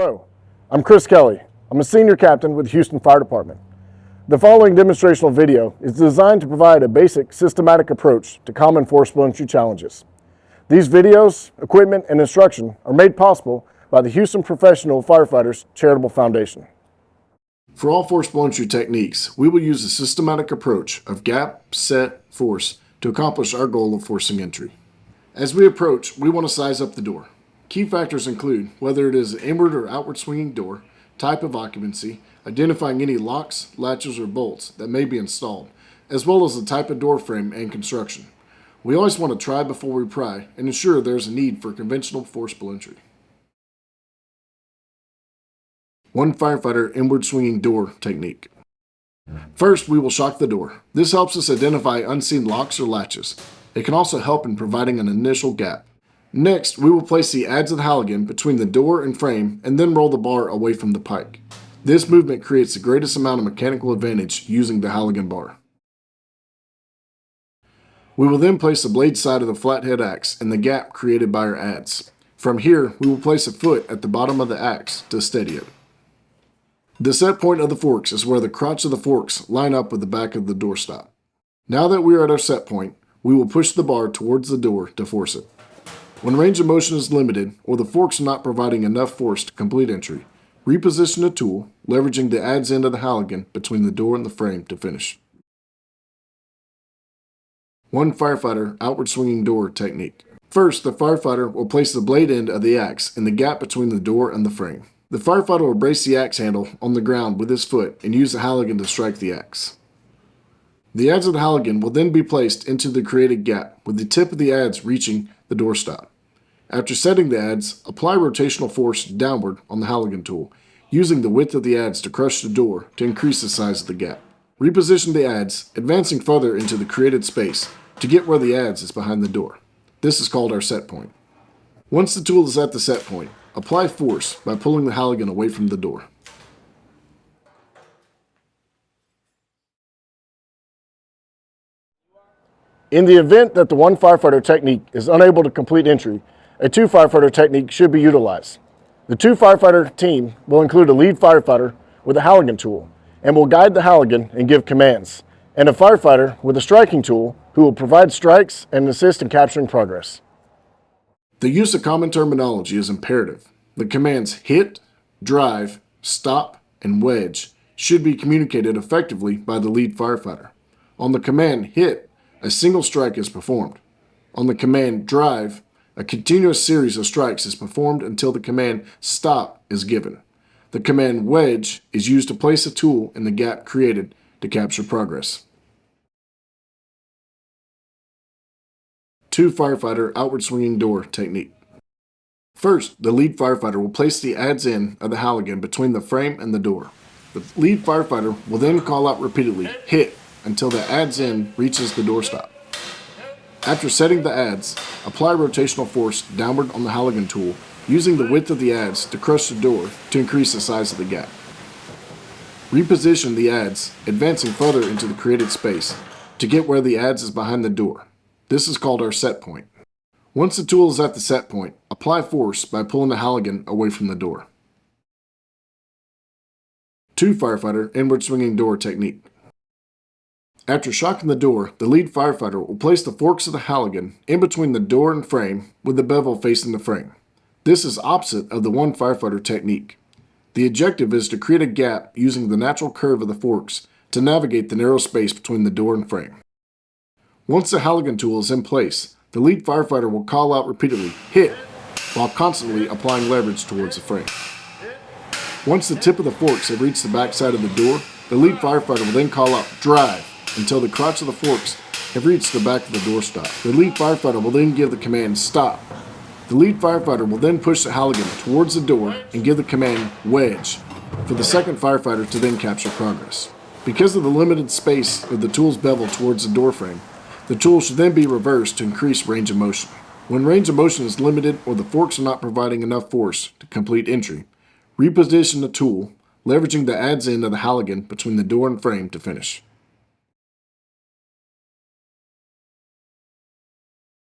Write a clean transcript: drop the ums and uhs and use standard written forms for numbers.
Hello, I'm Chris Kelly. I'm a senior captain with the Houston Fire Department. The following demonstrational video is designed to provide a basic systematic approach to common forcible entry challenges. These videos, equipment, and instruction are made possible by the Houston Professional Firefighters Charitable Foundation. For all forcible entry techniques, we will use a systematic approach of gap, set, force to accomplish our goal of forcing entry. As we approach, we want to size up the door. Key factors include whether it is an inward or outward swinging door, type of occupancy, identifying any locks, latches, or bolts that may be installed, as well as the type of door frame and construction. We always want to try before we pry and ensure there is a need for conventional forcible entry. One-firefighter inward swinging door technique. First, we will shock the door. This helps us identify unseen locks or latches. It can also help in providing an initial gap. Next, we will place the adze of the Halligan between the door and frame and then roll the bar away from the pike. This movement creates the greatest amount of mechanical advantage using the Halligan bar. We will then place the blade side of the flathead axe in the gap created by our adze. From here, we will place a foot at the bottom of the axe to steady it. The set point of the forks is where the crotch of the forks line up with the back of the doorstop. Now that we are at our set point, we will push the bar towards the door to force it. When range of motion is limited or the forks are not providing enough force to complete entry, reposition the tool, leveraging the adze end of the Halligan between the door and the frame to finish. One-firefighter outward swinging door technique. First, the firefighter will place the blade end of the axe in the gap between the door and the frame. The firefighter will brace the axe handle on the ground with his foot and use the Halligan to strike the axe. The adze of the Halligan will then be placed into the created gap with the tip of the adze reaching the doorstop. After setting the adze, apply rotational force downward on the Halligan tool, using the width of the adze to crush the door to increase the size of the gap. Reposition the adze, advancing further into the created space to get where the adze is behind the door. This is called our set point. Once the tool is at the set point, apply force by pulling the Halligan away from the door. In the event that the one-firefighter technique is unable to complete entry, a two-firefighter technique should be utilized. The two-firefighter team will include a lead firefighter with a Halligan tool and will guide the Halligan and give commands, and a firefighter with a striking tool who will provide strikes and assist in capturing progress. The use of common terminology is imperative. The commands hit, drive, stop, and wedge should be communicated effectively by the lead firefighter. On the command hit, a single strike is performed. On the command drive, a continuous series of strikes is performed until the command stop is given. The command wedge is used to place a tool in the gap created to capture progress. Two-firefighter outward swinging door technique. First, the lead firefighter will place the adze end of the Halligan between the frame and the door. The lead firefighter will then call out repeatedly, hit, until the adze end reaches the doorstop. After setting the adze, apply rotational force downward on the Halligan tool, using the width of the adze to crush the door to increase the size of the gap. Reposition the adze, advancing further into the created space to get where the adze is behind the door. This is called our set point. Once the tool is at the set point, apply force by pulling the Halligan away from the door. Two-firefighter inward swinging door technique. After shocking the door, the lead firefighter will place the forks of the Halligan in between the door and frame with the bevel facing the frame. This is opposite of the one-firefighter technique. The objective is to create a gap using the natural curve of the forks to navigate the narrow space between the door and frame. Once the Halligan tool is in place, the lead firefighter will call out repeatedly, hit, while constantly applying leverage towards the frame. Once the tip of the forks have reached the back side of the door, the lead firefighter will then call out, drive, until the crotch of the forks have reached the back of the doorstop. The lead firefighter will then give the command, stop. The lead firefighter will then push the Halligan towards the door and give the command, wedge, for the second firefighter to then capture progress. Because of the limited space of the tool's bevel towards the door frame, the tool should then be reversed to increase range of motion. When range of motion is limited or the forks are not providing enough force to complete entry, reposition the tool, leveraging the adze end of the Halligan between the door and frame to finish.